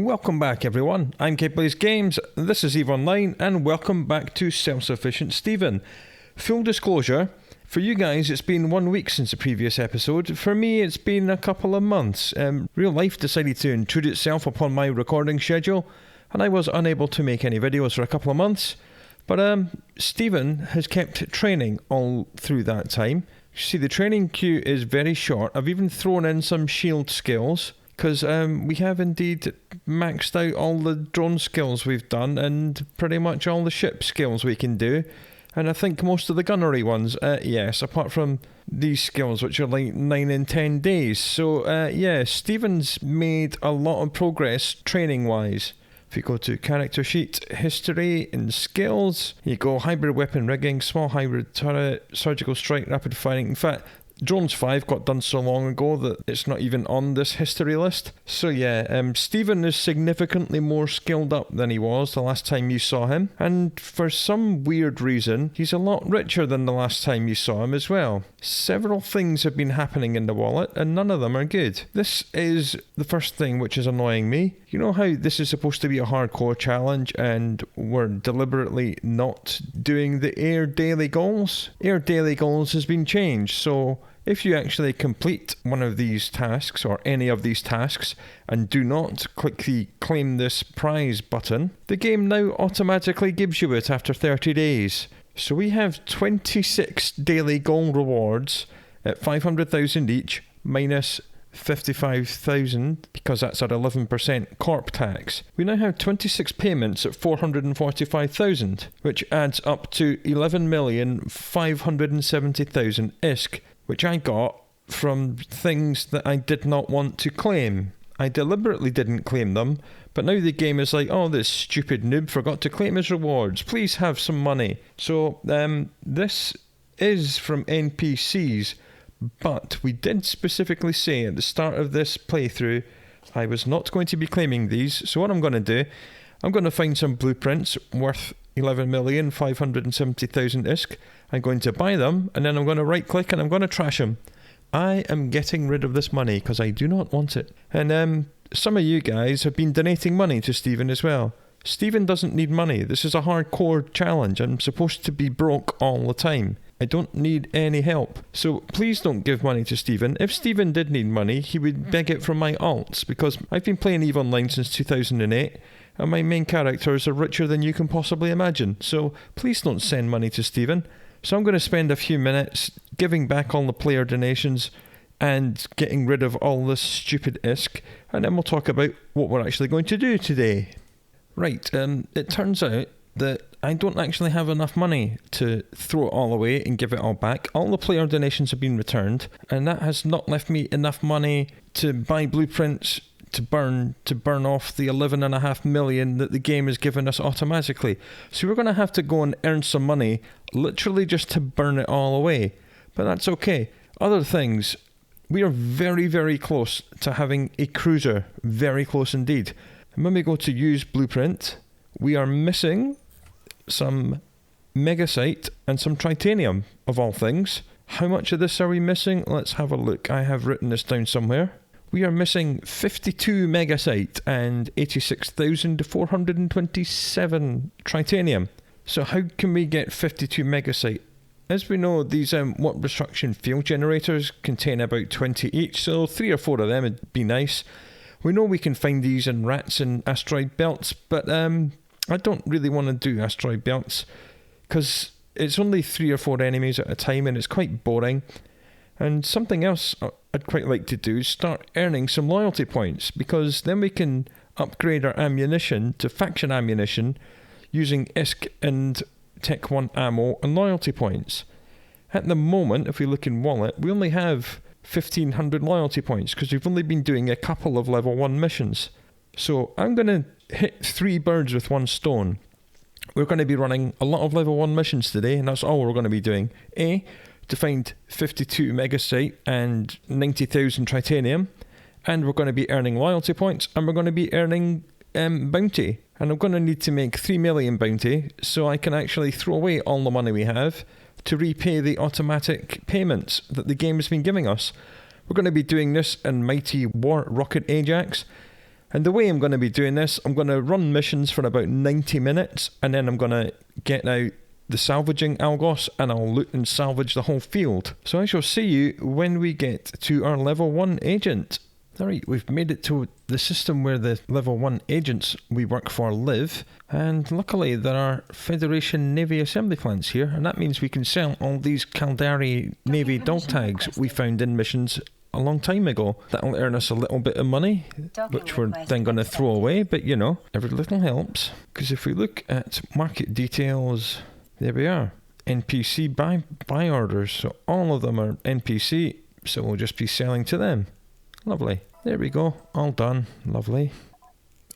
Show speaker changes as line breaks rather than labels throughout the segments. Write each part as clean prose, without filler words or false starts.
Welcome back everyone, I'm Kate Plays Games, this is EVE Online, and welcome back to Self-Sufficient Stephen. Full disclosure, for you guys it's been 1 week since the previous episode, for me it's been a couple of months. Real life decided to intrude itself upon my recording schedule, and I was unable to make any videos for a couple of months, but Stephen has kept training all through that time. You see, the training queue is very short. I've even thrown in some shield skills, because we have indeed maxed out all the drone skills we've done and pretty much all the ship skills we can do. And I think most of the gunnery ones, yes, apart from these skills which are like 9 and 10 days. So yeah, Stephen's made a lot of progress training wise. If you go to character sheet, history and skills, you go hybrid weapon rigging, small hybrid turret, surgical strike, rapid firing. In fact, Drones 5 got done so long ago that it's not even on this history list. So yeah, Stephen is significantly more skilled up than he was the last time you saw him. And for some weird reason, he's a lot richer than the last time you saw him as well. Several things have been happening in the wallet and none of them are good. This is the first thing which is annoying me. You know how this is supposed to be a hardcore challenge and we're deliberately not doing the Air Daily Goals? Air Daily Goals has been changed, so if you actually complete one of these tasks or any of these tasks and do not click the claim this prize button, the game now automatically gives you it after 30 days. So we have 26 daily goal rewards at 500,000 each minus 55,000 because that's at 11% corp tax. We now have 26 payments at 445,000, which adds up to 11,570,000 ISK, which I got from things that I did not want to claim. I deliberately didn't claim them, but now the game is like, oh, this stupid noob forgot to claim his rewards. Please have some money. So this is from NPCs, but we did specifically say at the start of this playthrough I was not going to be claiming these. So what I'm going to do, I'm going to find some blueprints worth 11,570,000 ISK. I'm going to buy them, and then I'm going to right click and I'm going to trash them. I am getting rid of this money because I do not want it. And some of you guys have been donating money to Stephen as well. Stephen doesn't need money. This is a hardcore challenge. I'm supposed to be broke all the time. I don't need any help. So please don't give money to Stephen. If Stephen did need money, he would beg it from my alts, because I've been playing EVE Online since 2008. And my main characters are richer than you can possibly imagine. So please don't send money to Stephen. So I'm going to spend a few minutes giving back all the player donations and getting rid of all this stupid ISK. And then we'll talk about what we're actually going to do today. Right, it turns out that I don't actually have enough money to throw it all away and give it all back. All the player donations have been returned, and that has not left me enough money to buy blueprints to burn off the 11.5 million that the game has given us automatically. So we're going to have to go and earn some money literally just to burn it all away. But that's okay. Other things, we are very, very close to having a cruiser. Very close indeed. And when we go to use blueprint, we are missing some Megacyte and some titanium, of all things. How much of this are we missing? Let's have a look. I have written this down somewhere. We are missing 52 Megacyte and 86,427 titanium. So how can we get 52 Megacyte? As we know, these warp destruction field generators contain about 20 each, so 3 or 4 of them would be nice. We know we can find these in rats and asteroid belts, but I don't really want to do asteroid belts because it's only 3 or 4 enemies at a time and it's quite boring. And something else I'd quite like to do is start earning some loyalty points, because then we can upgrade our ammunition to faction ammunition using ISK and Tech 1 ammo and loyalty points. At the moment, if we look in wallet, we only have 1,500 loyalty points because we've only been doing a couple of level 1 missions. So I'm going to hit 3 birds with 1 stone. We're going to be running a lot of level 1 missions today, and that's all we're going to be doing. A, to find 52 Megacyte and 90,000 titanium, and we're going to be earning loyalty points, and we're going to be earning bounty. And I'm going to need to make 3 million bounty so I can actually throw away all the money we have to repay the automatic payments that the game has been giving us. We're going to be doing this in Mighty War Rocket Ajax. And the way I'm going to be doing this, I'm going to run missions for about 90 minutes, and then I'm going to get out the salvaging Algos, and I'll loot and salvage the whole field. So I shall see you when we get to our level 1 agent. Alright, we've made it to the system where the level 1 agents we work for live, and luckily there are Federation Navy assembly plants here, and that means we can sell all these Caldari Navy dog tags we found in missions a long time ago. That'll earn us a little bit of money, which we're then going to throw away, but you know, every little helps. Because if we look at market details, there we are. NPC buy orders, so all of them are NPC, so we'll just be selling to them. Lovely. There we go. All done. Lovely.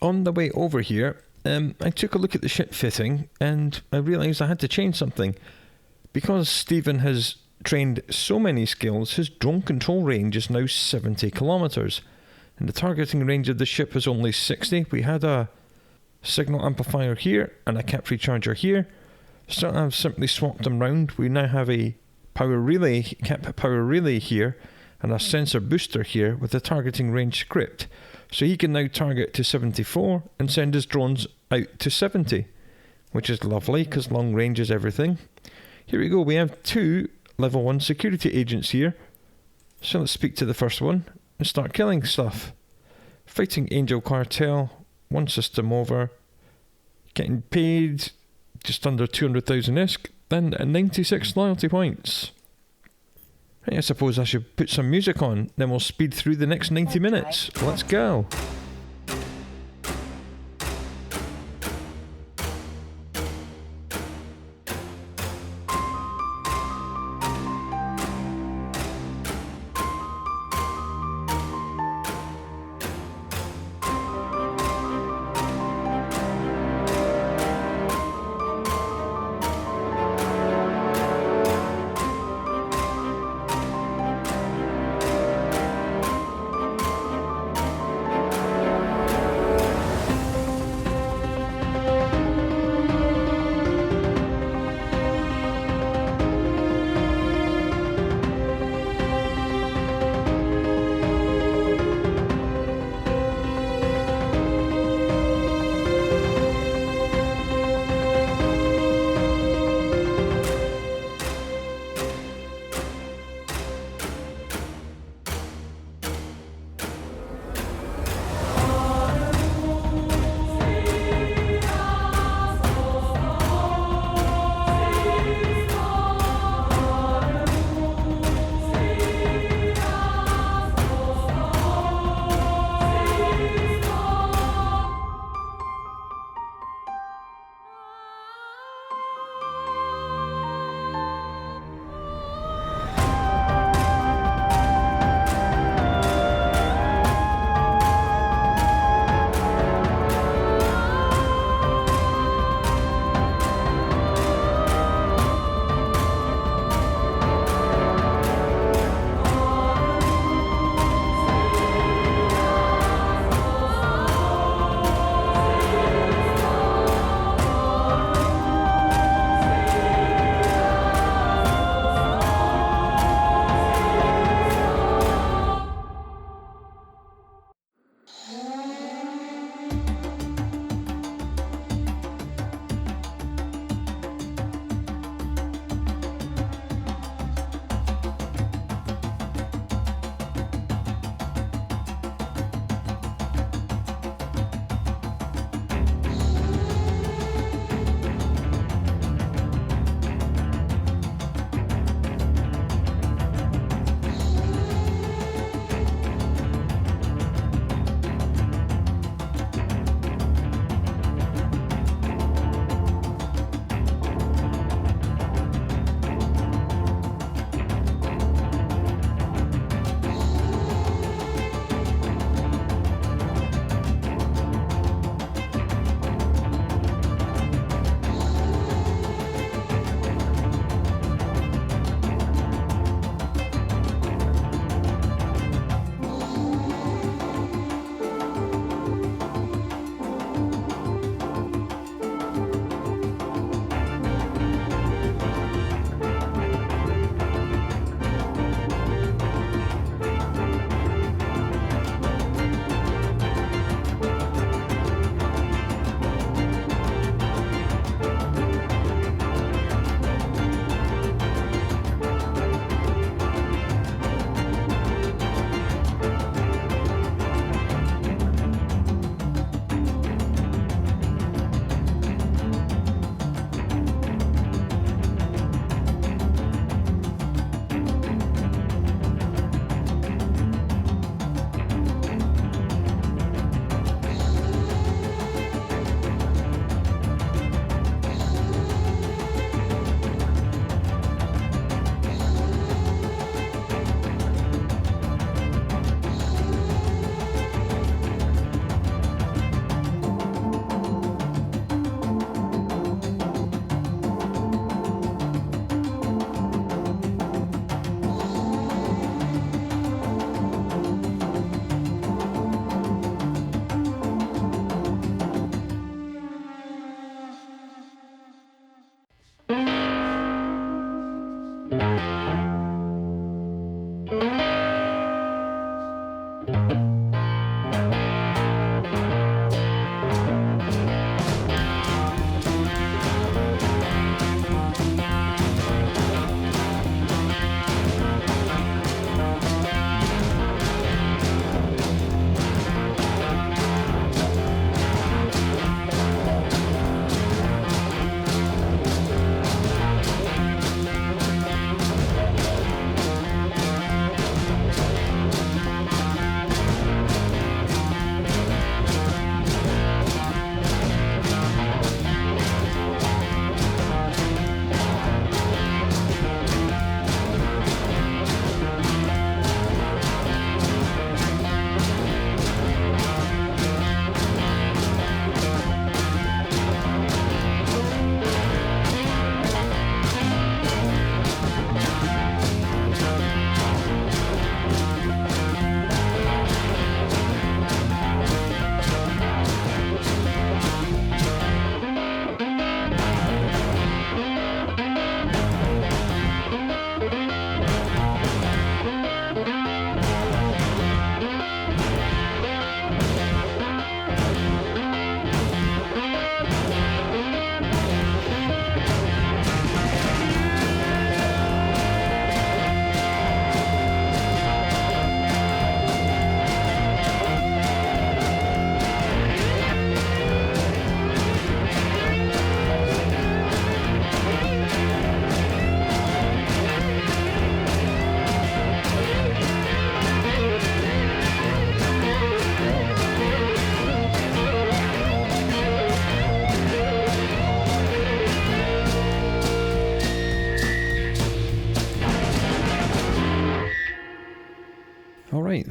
On the way over here, I took a look at the ship fitting and I realised I had to change something. Because Stephen has trained so many skills, his drone control range is now 70 kilometres. And the targeting range of the ship is only 60. We had a signal amplifier here and a capillary charger here. So I've simply swapped them round. We now have a power relay, cap power relay here, and a sensor booster here with a targeting range script. So he can now target to 74 and send his drones out to 70, which is lovely because long range is everything. Here we go, we have 2 level 1 security agents here. So let's speak to the first one and start killing stuff. Fighting Angel Cartel, 1 system over, getting paid just under 200,000 ISK, and 96 loyalty points. I suppose I should put some music on, then we'll speed through the next 90 minutes. Let's go.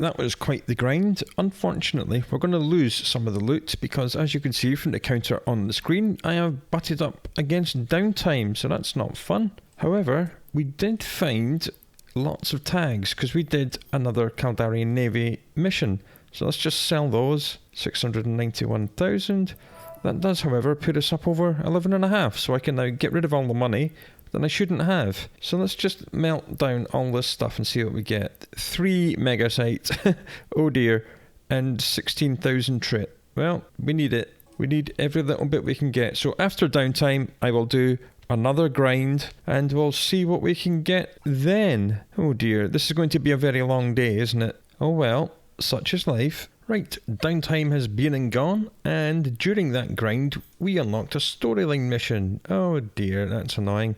that was quite the grind. Unfortunately, we're going to lose some of the loot because, as you can see from the counter on the screen, I have butted up against downtime, so that's not fun. However, we did find lots of tags because we did another Caldari Navy mission. So let's just sell those. 691,000. That does, however, put us up over 11.5, so I can now get rid of all the money that I shouldn't have. So let's just melt down all this stuff and see what we get. 3 Megacyte, oh dear, and 16,000 trit. Well, we need it. We need every little bit we can get. So after downtime, I will do another grind and we'll see what we can get then. Oh dear, this is going to be a very long day, isn't it? Oh well, such is life. Right, downtime has been and gone, and during that grind, we unlocked a storyline mission. Oh dear, that's annoying.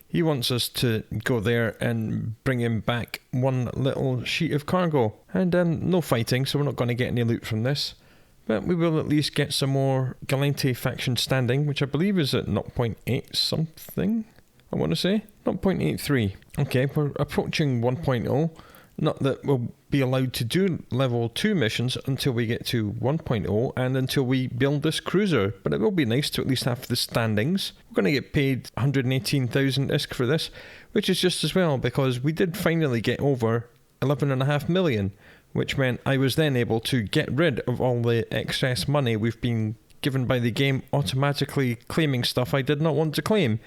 He wants us to go there and bring him back one little sheet of cargo. And no fighting, so we're not going to get any loot from this. But we will at least get some more Galente faction standing, which I believe is at 0.8 something, I want to say. 0.83. Okay, we're approaching 1.0. Not that we'll be allowed to do level 2 missions until we get to 1.0 and until we build this cruiser. But it will be nice to at least have the standings. We're going to get paid 118,000 ISK for this, which is just as well because we did finally get over 11.5 million, which meant I was then able to get rid of all the excess money we've been given by the game automatically claiming stuff I did not want to claim.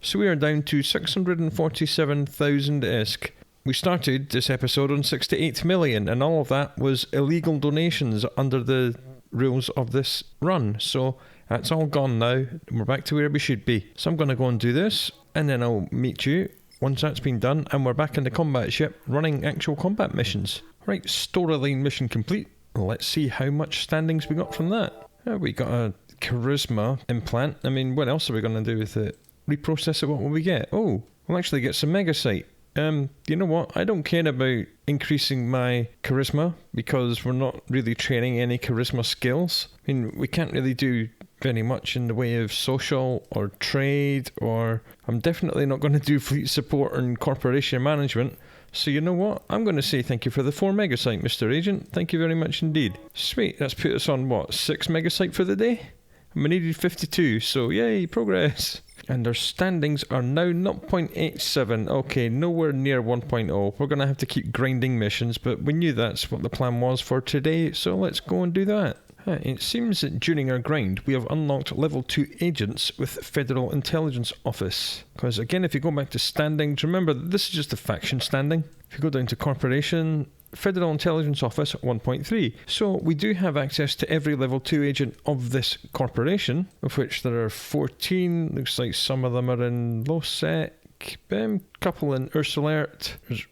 So we are down to 647,000 ISK. We started this episode on 68 million, and all of that was illegal donations under the rules of this run. So that's all gone now. We're back to where we should be. So I'm going to go and do this, and then I'll meet you once that's been done, and we're back in the combat ship running actual combat missions. Right, storyline mission complete. Let's see how much standings we got from that. We got a charisma implant. I mean, what else are we going to do with it? Reprocess it, what will we get? Oh, we'll actually get some Megacyte. You know what? I don't care about increasing my charisma because we're not really training any charisma skills. I mean, we can't really do very much in the way of social or trade, or I'm definitely not going to do fleet support and corporation management. So you know what? I'm going to say thank you for the 4 Megacyte, Mr. Agent. Thank you very much indeed. Sweet, that's put us on what, 6 Megacyte for the day? And we needed 52, so yay, progress. And our standings are now 0.87. Okay, nowhere near 1.0. We're going to have to keep grinding missions, but we knew that's what the plan was for today, so let's go and do that. It seems that during our grind, we have unlocked level 2 agents with Federal Intelligence Office. Because again, if you go back to standings, remember this is just a faction standing. If you go down to Corporation, Federal Intelligence Office 1.3. So we do have access to every level 2 agent of this corporation, of which there are 14. Looks like some of them are in Losec. Couple in Ursulert. There's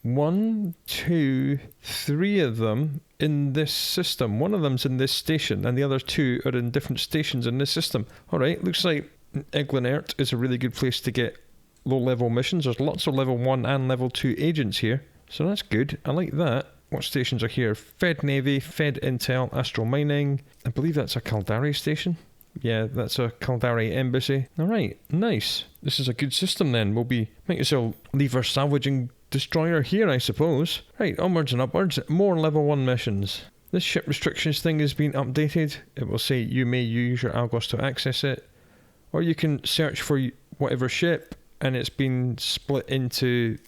1, 2, 3 of them in this system. One of them's in this station, and the other 2 are in different stations in this system. Alright, looks like Eglinert is a really good place to get low-level missions. There's lots of level 1 and level 2 agents here. So that's good. I like that. What stations are here? Fed Navy, Fed Intel, Astral Mining. I believe that's a Caldari station. Yeah, that's a Caldari embassy. Alright, nice. This is a good system then. Might as well leave our salvaging destroyer here, I suppose. Right, onwards and upwards. More level 1 missions. This ship restrictions thing has been updated. It will say you may use your Algos to access it. Or you can search for whatever ship, and it's been split into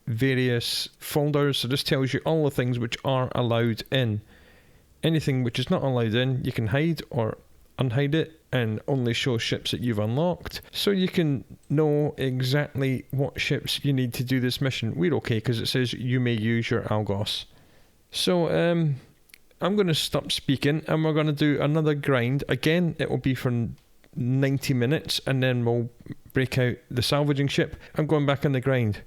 various folders. So this tells you all the things which are allowed in. Anything which is not allowed in, you can hide or unhide it and only show ships that you've unlocked, so you can know exactly what ships you need to do this mission. We're okay because it says you may use your Algos. So I'm going to stop speaking and we're going to do another grind. Again, it will be for 90 minutes and then we'll break out the salvaging ship. I'm going back on the grind.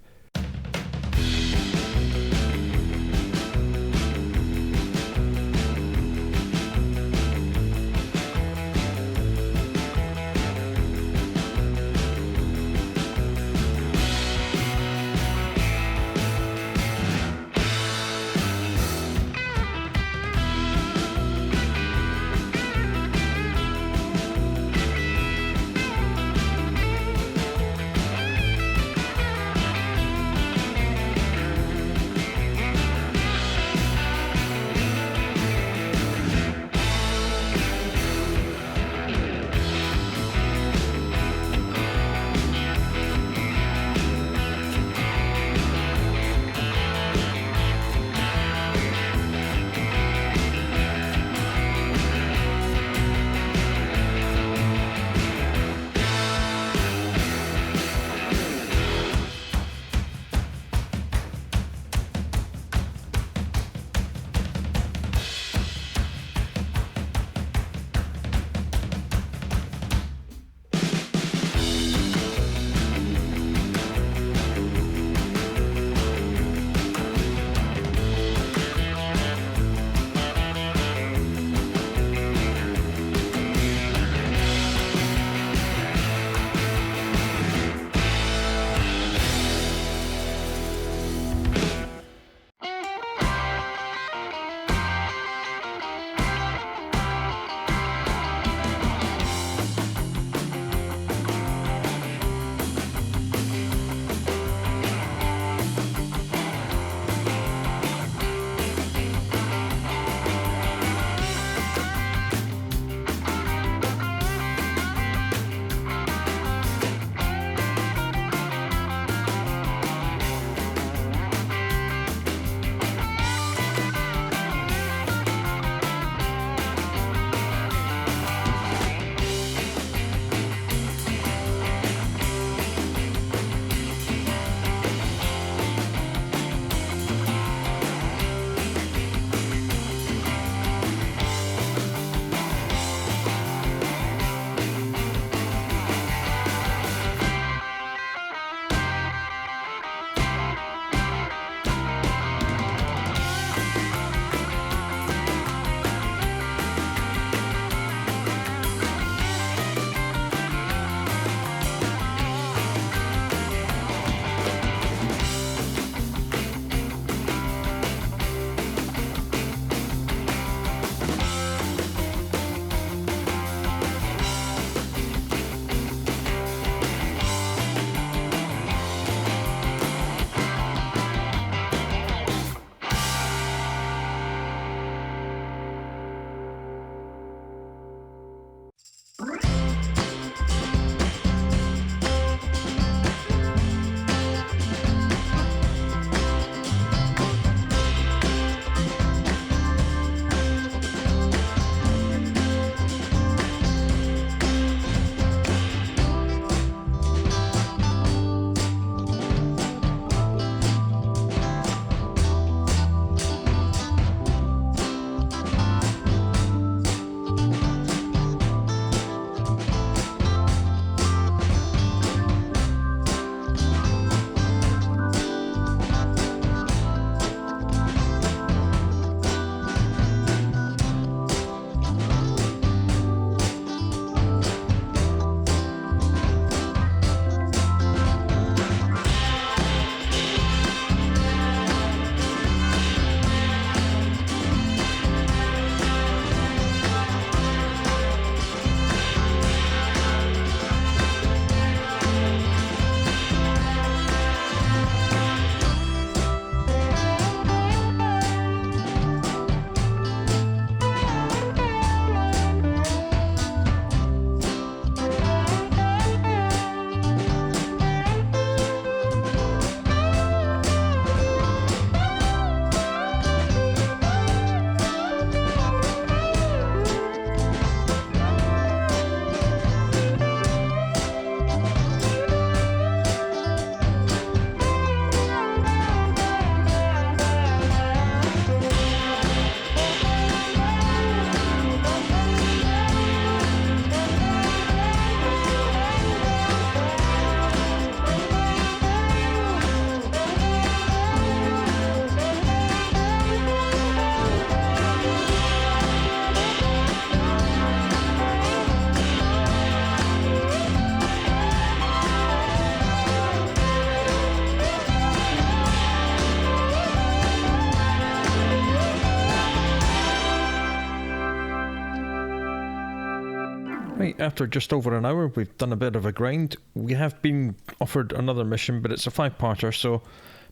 Right, after just over an hour, we've done a bit of a grind. We have been offered another mission, but it's a 5-parter, so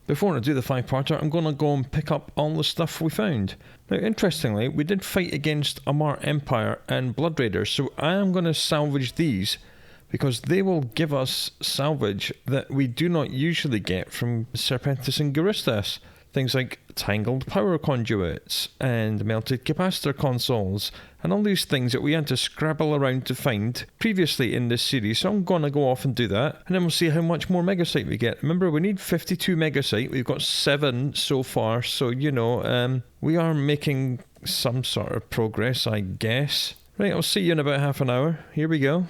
before I do the 5-parter, I'm going to go and pick up all the stuff we found. Now, interestingly, we did fight against Amar Empire and Blood Raiders, so I am going to salvage these because they will give us salvage that we do not usually get from Serpentis and Garistas. Things like tangled power conduits and melted capacitor consoles and all these things that we had to scrabble around to find previously in this series. So I'm going to go off and do that, and then we'll see how much more Megacyte we get. Remember, we need 52 Megacyte. We've got 7 so far, so we are making some sort of progress, I guess. Right, I'll see you in about half an hour. Here we go.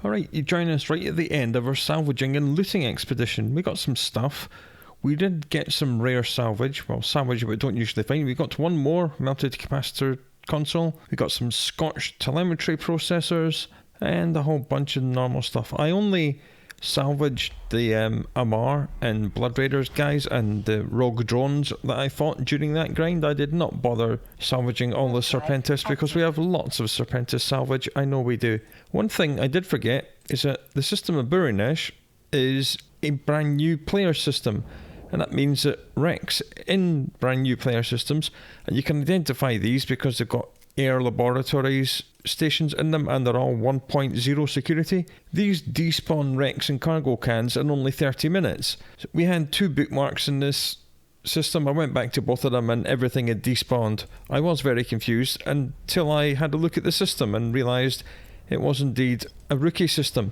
Alright, you join us right at the end of our salvaging and looting expedition. We got some stuff. We did get some rare salvage. Well, salvage we don't usually find. We got one more melted capacitor console. We got some scorched telemetry processors and a whole bunch of normal stuff. I only salvaged the Amar and Blood Raiders guys and the rogue drones that I fought during that grind. I did not bother salvaging all the Serpentis because we have lots of Serpentis salvage. I know we do. One thing I did forget is that the system of Burinesh is a brand new player system. And that means that wrecks in brand new player systems, and you can identify these because they've got air laboratories stations in them and they're all 1.0 security. These despawn wrecks and cargo cans in only 30 minutes. So we had 2 bookmarks in this system. I went back to both of them and everything had despawned. I was very confused until I had a look at the system and realised it was indeed a rookie system.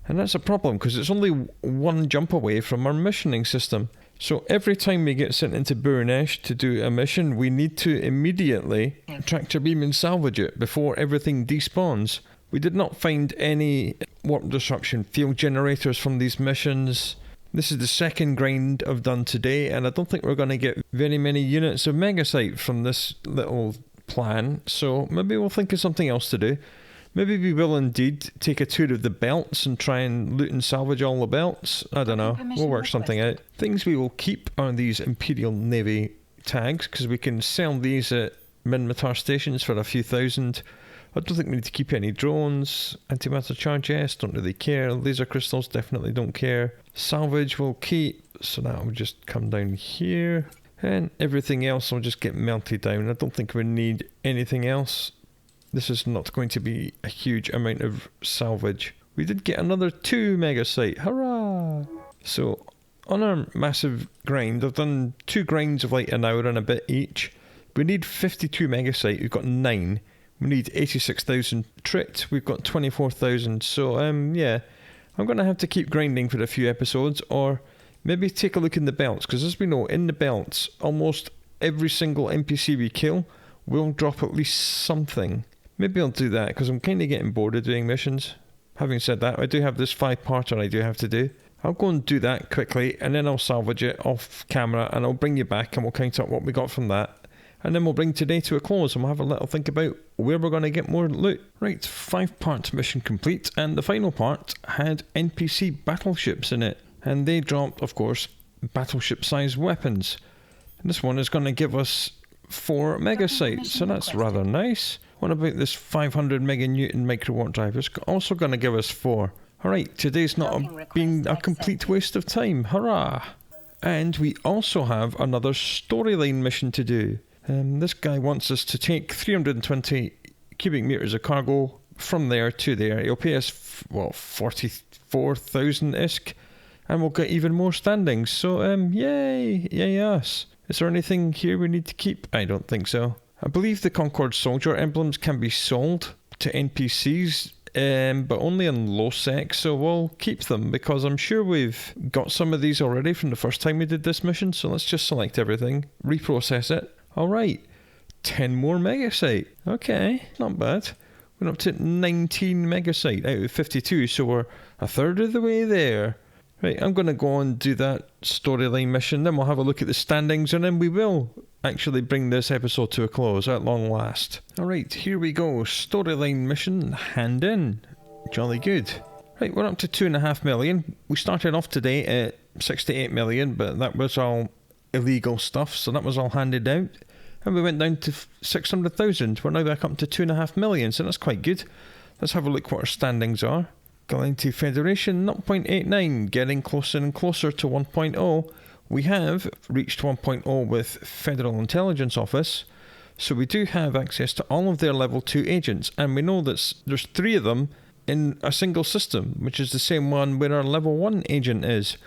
And that's a problem because it's only 1 jump away from our missioning system. So every time we get sent into Burinesh to do a mission, we need to immediately tractor beam and salvage it before everything despawns. We did not find any warp disruption field generators from these missions. This is the second grind I've done today, and I don't think we're going to get very many units of Megacyte from this little plan. So maybe we'll think of something else to do. Maybe we will indeed take a tour of the belts and try and loot and salvage all the belts. I don't know. We'll work something out. Things we will keep are these Imperial Navy tags because we can sell these at Minmatar stations for a few thousand. I don't think we need to keep any drones. Antimatter charge, yes, don't really care. Laser crystals, definitely don't care. Salvage we'll keep, so that will just come down here. And everything else will just get melted down. I don't think we need anything else. This is not going to be a huge amount of salvage. We did get another 2 Megacyte. Hurrah! So, on our massive grind, I've done 2 grinds of like an hour and a bit each. We need 52 Megacyte. We've got 9. We need 86,000 trit. We've got 24,000. So, yeah. I'm going to have to keep grinding for a few episodes, or maybe take a look in the belts. Because as we know, in the belts, almost every single NPC we kill will drop at least something. Maybe I'll do that because I'm kind of getting bored of doing missions. Having said that, I do have this 5-parter I do have to do. I'll go and do that quickly and then I'll salvage it off camera and I'll bring you back and we'll count up what we got from that. And then we'll bring today to a close and we'll have a little think about where we're going to get more loot. Right, 5-part mission complete, and the final part had NPC battleships in it. And they dropped, of course, battleship-sized weapons. And this one is going to give us 4 Megacyte, so that's rather nice. What about this 500 meganewton microwatt drive? It's also going to give us 4. Alright, today's not been a complete waste of time. Hurrah! And we also have another storyline mission to do. This guy wants us to take 320 cubic meters of cargo from there to there. He'll pay us, 44,000 ISK, and we'll get even more standings. So, yay us. Is there anything here we need to keep? I don't think so. I believe the Concord Soldier emblems can be sold to NPCs, but only in low sec, so we'll keep them because I'm sure we've got some of these already from the first time we did this mission. So let's just select everything, reprocess it. Alright, 10 more Megacyte. Okay, not bad. We're up to 19 Megacyte out of 52, so we're a third of the way there. Right, I'm going to go and do that storyline mission, then we'll have a look at the standings, and then we will actually bring this episode to a close at long last. Alright, here we go. Storyline mission, hand in. Jolly good. Right, we're up to 2.5 million. We started off today at 68 million, but that was all illegal stuff, so that was all handed out. And we went down to 600,000. We're now back up to 2.5 million, so that's quite good. Let's have a look what our standings are. Galenti Federation 0.89, getting closer and closer to 1.0. We have reached 1.0 with Federal Intelligence Office, so we do have access to all of their level 2 agents, and we know that there's 3 of them in a single system, which is the same one where our level 1 agent is.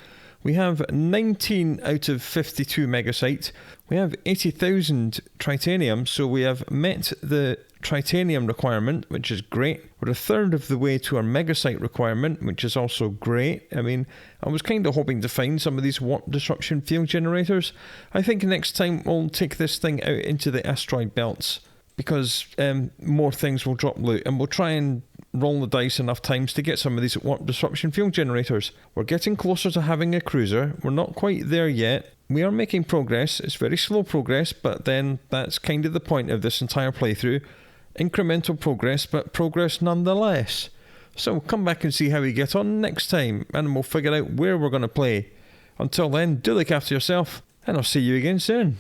We have 19 out of 52 Megacyte. We have 80,000 Tritanium, so we have met the Tritanium requirement, which is great. We're a third of the way to our Megacyte requirement, which is also great. I mean, I was kind of hoping to find some of these warp disruption field generators. I think next time we'll take this thing out into the asteroid belts, because more things will drop loot, and we'll try and roll the dice enough times to get some of these warp disruption field generators. We're getting closer to having a cruiser. We're not quite there yet. We are making progress. It's very slow progress, but then that's kind of the point of this entire playthrough. Incremental progress, but progress nonetheless. So come back and see how we get on next time, and we'll figure out where we're going to play. Until then, do look after yourself, and I'll see you again soon.